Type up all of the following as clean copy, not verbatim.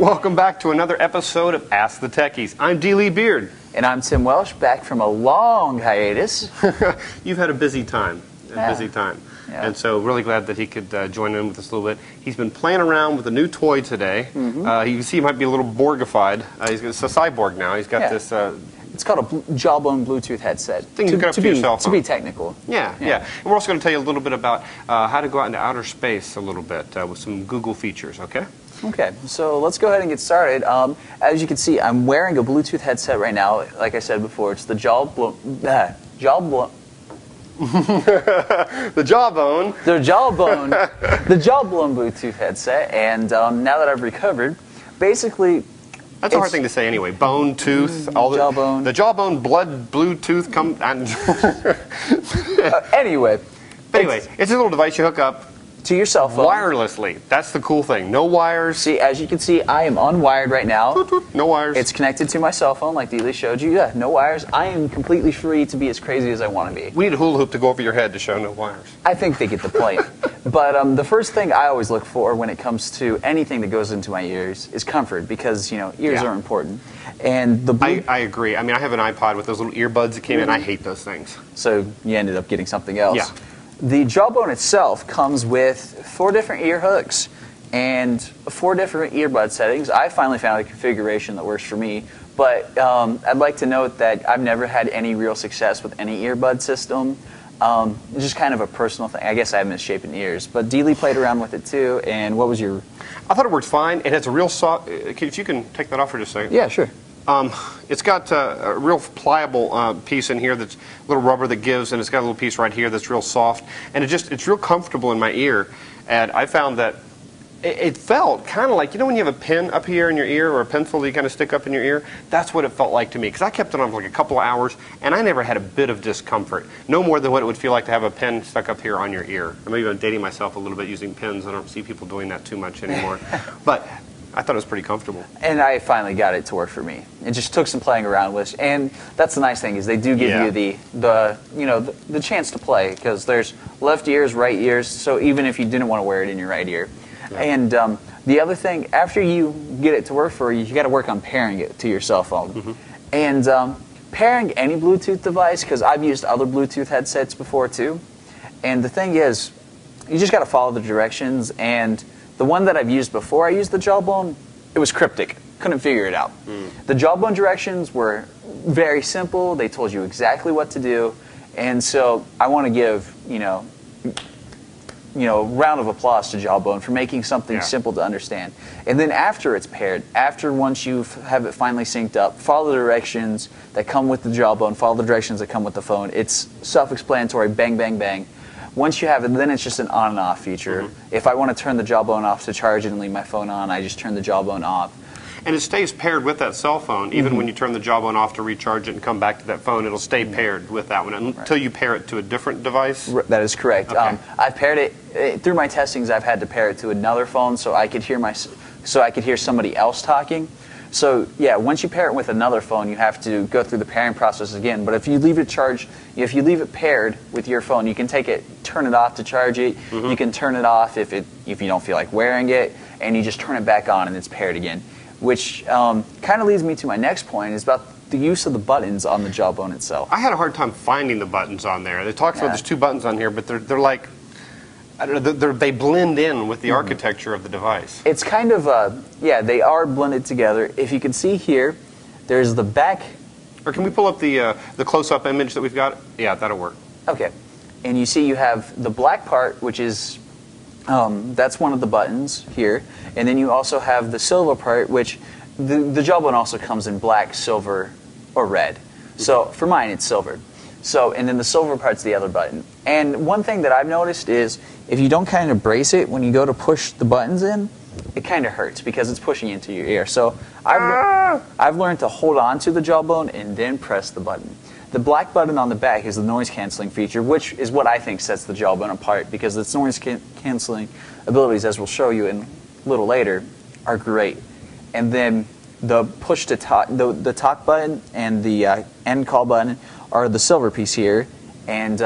Welcome back to another episode of Ask the Techies. I'm D.Lee Beard. And I'm Tim Welsh, back from a long hiatus. You've had a busy time. Yeah. And so really glad that he could join in with us a little bit. He's been playing around with a new toy today. You can see he might be a little Borgified. It's a cyborg now. He's got this... it's called a Jawbone Bluetooth headset. Thing you can up to your cell phone. To be technical. Yeah. And we're also going to tell you a little bit about how to go out into outer space a little bit with some Google features, okay? Okay, so let's go ahead and get started. As you can see, I'm wearing a Bluetooth headset right now. Like I said before, it's the Jawbone The Jawbone Bluetooth headset. And now that I've recovered, basically... That's a hard thing to say anyway. Bone, tooth, all jawbone. The jawbone, blood, Bluetooth, Anyway, it's a little device you hook up to your cell phone. Wirelessly. That's the cool thing. No wires. See, as you can see, I am unwired right now. No wires. It's connected to my cell phone, like D.Lee showed you. Yeah, no wires. I am completely free to be as crazy as I want to be. We need a hula hoop to go over your head to show no wires. I think they get the point. But the first thing I always look for when it comes to anything that goes into my ears is comfort, because, you know, ears are important. And I agree. I mean, I have an iPod with those little earbuds that came in. I hate those things. So you ended up getting something else. Yeah. The Jawbone itself comes with 4 different ear hooks and 4 different earbud settings. I finally found a configuration that works for me, but I'd like to note that I've never had any real success with any earbud system. It's just kind of a personal thing. I guess I have misshapen ears, but D.Lee played around with it too. And what was your... I thought it worked fine. It has a real soft... If you can take that off for just a second. Yeah, sure. It's got a real pliable piece in here that's a little rubber that gives, and it's got a little piece right here that's real soft, and it's real comfortable in my ear. And I found that it felt kind of like, you know when you have a pen up here in your ear, or a pencil that you kind of stick up in your ear? That's what it felt like to me, because I kept it on for like a couple of hours, and I never had a bit of discomfort. No more than what it would feel like to have a pen stuck up here on your ear. I'm even dating myself a little bit using pens. I don't see people doing that too much anymore. But I thought it was pretty comfortable. And I finally got it to work for me. It just took some playing around with, and that's the nice thing, is they do give you the chance to play, because there's left ears, right ears, so even if you didn't want to wear it in your right ear. Yeah. And the other thing, after you get it to work for you, you got to work on pairing it to your cell phone. And pairing any Bluetooth device, because I've used other Bluetooth headsets before too, and the thing is, you just got to follow the directions. And the one that I've used before I used the Jawbone, it was cryptic. Couldn't figure it out. The Jawbone directions were very simple. They told you exactly what to do. And so I want to give, a round of applause to Jawbone for making something simple to understand. And then after it's paired, once you have it finally synced up, follow the directions that come with the Jawbone, follow the directions that come with the phone. It's self-explanatory, bang, bang, bang. Once you have it, then it's just an on and off feature. If I want to turn the Jawbone off to charge it and leave my phone on, I just turn the Jawbone off. And it stays paired with that cell phone. Even when you turn the Jawbone off to recharge it and come back to that phone, it'll stay paired with that one until you pair it to a different device? That is correct. Okay. I've paired it, through my testings, I've had to pair it to another phone so I could hear somebody else talking. So yeah, once you pair it with another phone, you have to go through the pairing process again. But if you leave it paired with your phone, you can turn it off to charge it. You can turn it off if you don't feel like wearing it, and you just turn it back on and it's paired again. Which kind of leads me to my next point, is about the use of the buttons on the Jawbone itself. I had a hard time finding the buttons on there. It talks about there's 2 buttons on here, but they're like, I don't know, they blend in with the architecture of the device. It's kind of, they are blended together. If you can see here, there's the back. Or can we pull up the close-up image that we've got? Yeah, that'll work. Okay. And you see you have the black part, which is, that's one of the buttons here. And then you also have the silver part, which the Jawbone also comes in black, silver, or red. So for mine, it's silver. So, and then the silver part's the other button. And one thing that I've noticed is, if you don't kind of brace it when you go to push the buttons in, it kind of hurts because it's pushing into your ear. So I've learned to hold on to the Jawbone and then press the button. The black button on the back is the noise canceling feature, which is what I think sets the Jawbone apart, because its noise canceling abilities, as we'll show you in a little later, are great. And then the push to talk, the talk button and the end call button are the silver piece here. And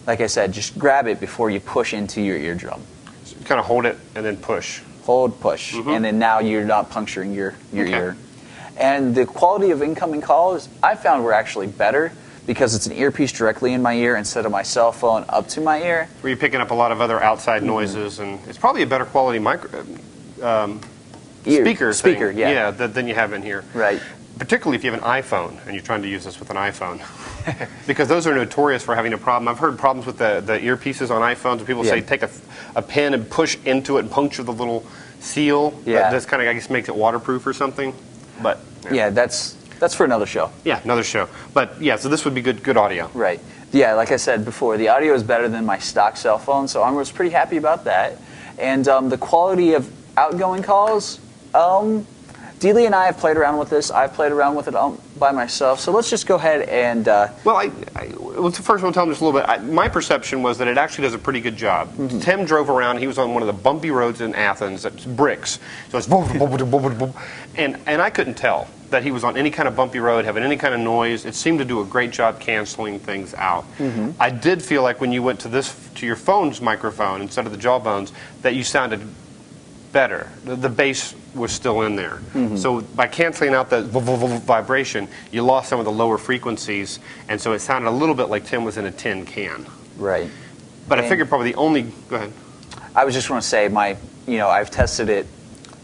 like I said, just grab it before you push into your eardrum. So you kind of hold it and then push. hold, push, and then now you're not puncturing your ear. And the quality of incoming calls I found were actually better because it's an earpiece directly in my ear instead of my cell phone up to my ear. Where you're picking up a lot of other outside noises, and it's probably a better quality speaker, yeah, than you have in here. Right. Particularly if you have an iPhone and you're trying to use this with an iPhone. Because those are notorious for having a problem. I've heard problems with the earpieces on iPhones where people say take a pen and push into it and puncture the little seal. Yeah. That's kind of, I guess, makes it waterproof or something. But yeah, that's for another show. Yeah, another show. But yeah, so this would be good audio. Right. Yeah, like I said before, the audio is better than my stock cell phone, so I was pretty happy about that. And the quality of outgoing calls, D.Lee and I have played around with this. I've played around with it by myself. So let's just go ahead and... Well, first we'll tell them just a little bit. My perception was that it actually does a pretty good job. Tim drove around. He was on one of the bumpy roads in Athens. That's bricks. So it's... and I couldn't tell that he was on any kind of bumpy road, having any kind of noise. It seemed to do a great job canceling things out. I did feel like when you went to your phone's microphone instead of the Jawbones, that you sounded better. The bass was still in there. So by canceling out the vibration, you lost some of the lower frequencies, and so it sounded a little bit like Tim was in a tin can. Right. But I figured probably the only... Go ahead. I was just going to say, I've tested it,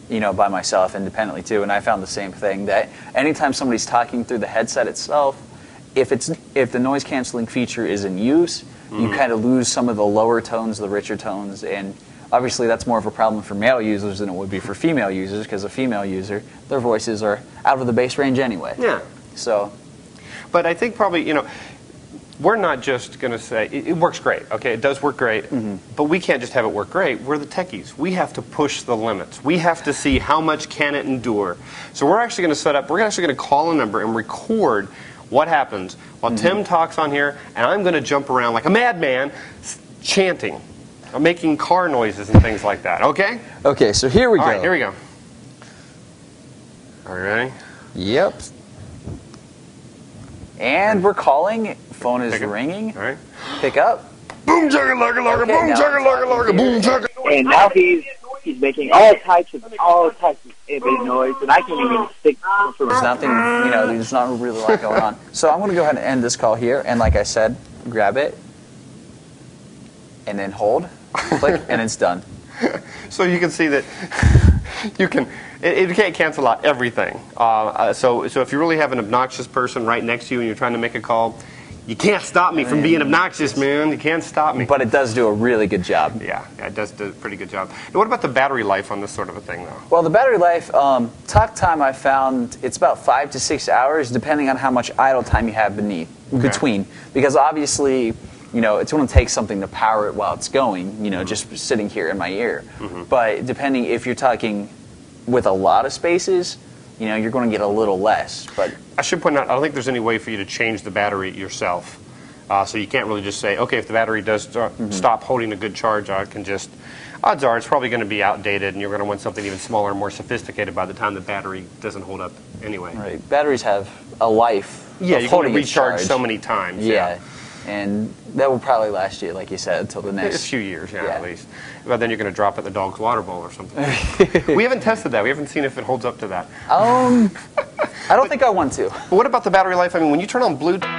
by myself independently too, and I found the same thing, that anytime somebody's talking through the headset itself, if the noise canceling feature is in use, you kind of lose some of the lower tones, the richer tones, and obviously that's more of a problem for male users than it would be for female users, because a female user, their voices are out of the bass range anyway. Yeah. So. But I think probably, we're not just going to say, it works great, okay, it does work great, but we can't just have it work great. We're the techies. We have to push the limits. We have to see how much can it endure. So we're actually going to we're actually going to call a number and record what happens while Tim talks on here, and I'm going to jump around like a madman chanting. I'm making car noises and things like that, okay? Okay, so here we go. All right, here we go. Are you ready? Yep. And we're calling. Phone is ringing. All right. Pick up. Boom chugga lugga lugga, boom chugga lugga lugga, boom chugga. And now he's making all types of ambient noise, and I can't even stick. There's nothing, there's not really a lot going on. So I'm going to go ahead and end this call here, and like I said, grab it, and then hold, click, and it's done. So you can see that you can't cancel out everything. So if you really have an obnoxious person right next to you and you're trying to make a call, you can't stop me from being obnoxious, man. You can't stop me. But it does do a really good job. Yeah, it does do a pretty good job. And what about the battery life on this sort of a thing, though? Well, the battery life, talk time I found, it's about 5 to 6 hours, depending on how much idle time you have between. Because obviously, it's going to take something to power it while it's going, just sitting here in my ear. But depending, if you're talking with a lot of spaces, you're going to get a little less. But I should point out, I don't think there's any way for you to change the battery yourself. So you can't really just say, okay, if the battery does stop holding a good charge, I can just... Odds are it's probably going to be outdated, and you're going to want something even smaller and more sophisticated by the time the battery doesn't hold up anyway. Right. Batteries have a life of you can recharge charge so many times. Yeah. And that will probably last you, like you said, until the next... A few years, at least. But then you're going to drop it in the dog's water bowl or something. We haven't tested that. We haven't seen if it holds up to that. I don't think I want to. But what about the battery life? I mean, when you turn on Bluetooth...